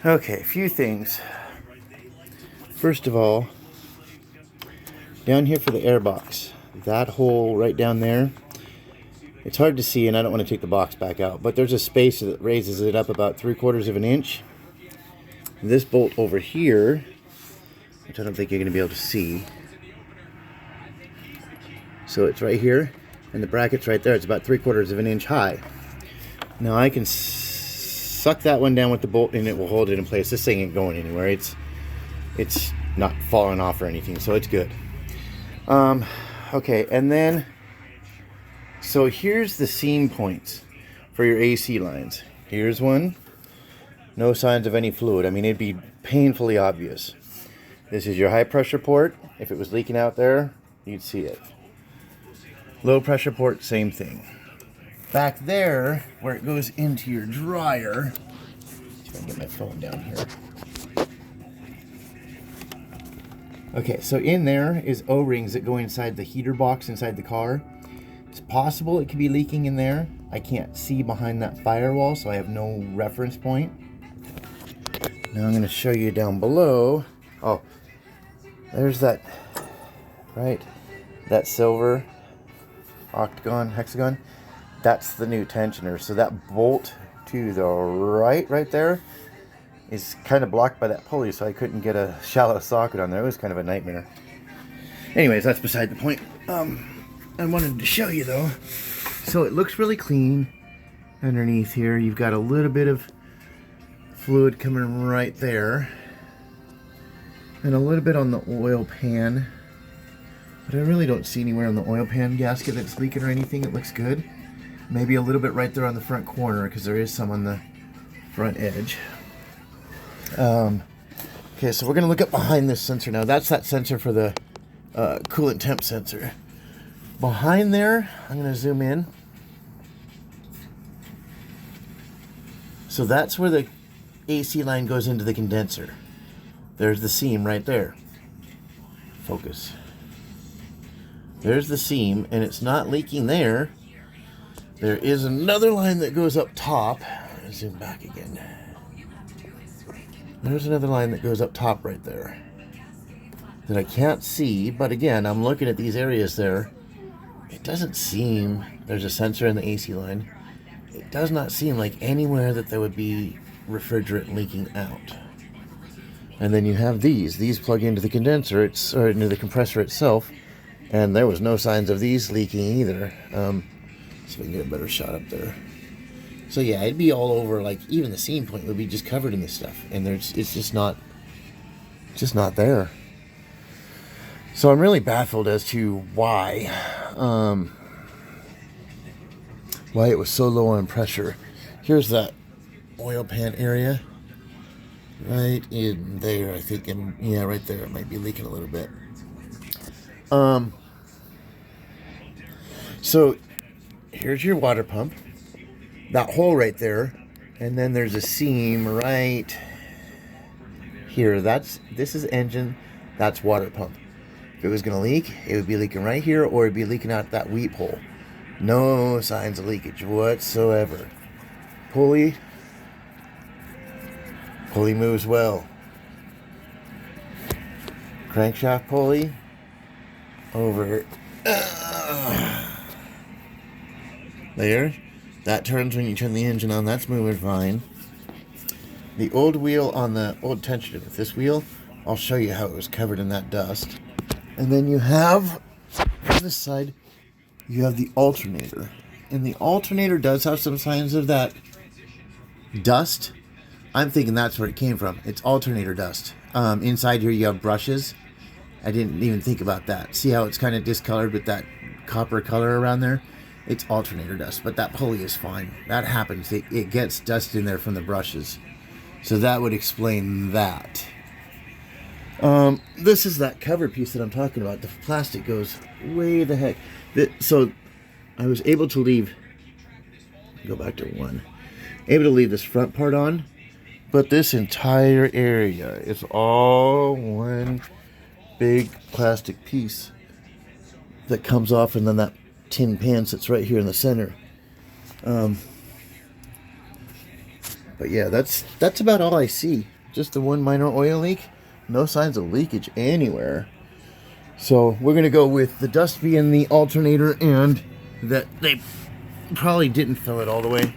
Okay, a few things. First of all, down here for the air box, that hole right down there, it's hard to see and I don't want to take the box back out, but there's a space that raises it up about 3/4 of an inch. This bolt over here, which I don't think you're going to be able to see, so it's right here and the bracket's right there. It's about 3/4 of an inch high. Now I can suck that one down with the bolt and it will hold it in place. This thing ain't going anywhere. It's not falling off or anything, so it's good. Okay, and then so here's the seam points for your AC lines. Here's one. No signs of any fluid. I mean, it'd be painfully obvious. This is your high pressure port. If it was leaking out there, you'd see it. Low pressure port, same thing. Back there, where it goes into your dryer, see if I can get my phone down here. Okay, so in there is O-rings that go inside the heater box inside the car. It's possible it could be leaking in there. I can't see behind that firewall, so I have no reference point. Now I'm going to show you down below. Oh, there's that, right? That silver octagon, hexagon. That's the new tensioner. So that bolt to the right there is kind of blocked by that pulley, so I couldn't get a shallow socket on there. It was kind of a nightmare. Anyways, that's beside the point. I wanted to show you though. So it looks really clean underneath here. You've got a little bit of fluid coming right there, and a little bit on the oil pan. But I really don't see anywhere on the oil pan gasket that's leaking or anything. It looks good. Maybe a little bit right there on the front corner because there is some on the front edge. Okay, so we're going to look up behind this sensor now. That's that sensor for the coolant temp sensor. Behind there, I'm going to zoom in. So that's where the AC line goes into the condenser. There's the seam right there. Focus. There's the seam, and it's not leaking there. There is another line that goes up top. Zoom back again. There's another line that goes up top right there that I can't see, but again, I'm looking at these areas there. It doesn't seem, there's a sensor in the AC line. It does not seem like anywhere that there would be refrigerant leaking out. And then you have these plug into the condenser, or into the compressor itself, and there was no signs of these leaking either. See if I can get a better shot up there. So yeah, it'd be all over, like even the seam point would be just covered in this stuff, and it's just not there. So I'm really baffled as to why it was so low on pressure. Here's that oil pan area, right in there, I think, and yeah, right there, it might be leaking a little bit. So here's your water pump, that hole right there, and then there's a seam right here. This is engine, that's water pump. If it was going to leak, it would be leaking right here, or it'd be leaking out that weep hole. No signs of leakage whatsoever. Pulley moves well. Crankshaft pulley over there. That turns when you turn the engine on. That's moving fine. The old wheel on the old tensioner with this wheel, I'll show you how it was covered in that dust. And then you have, on this side, you have the alternator. And the alternator does have some signs of that dust. I'm thinking that's where it came from. It's alternator dust. Inside here you have brushes. I didn't even think about that. See how it's kind of discolored with that copper color around there? It's alternator dust, but that pulley is fine. That happens. It gets dust in there from the brushes. So that would explain that. This is that cover piece that I'm talking about. The plastic goes way the heck. So I was able to leave, go back to one, able to leave this front part on, but this entire area is all one big plastic piece that comes off, and then that tin pan sits right here in the center. But But yeah, that's about all I see. Just the one minor oil leak. No signs of leakage anywhere. So we're going to go with the dust being the alternator and that they probably didn't fill it all the way.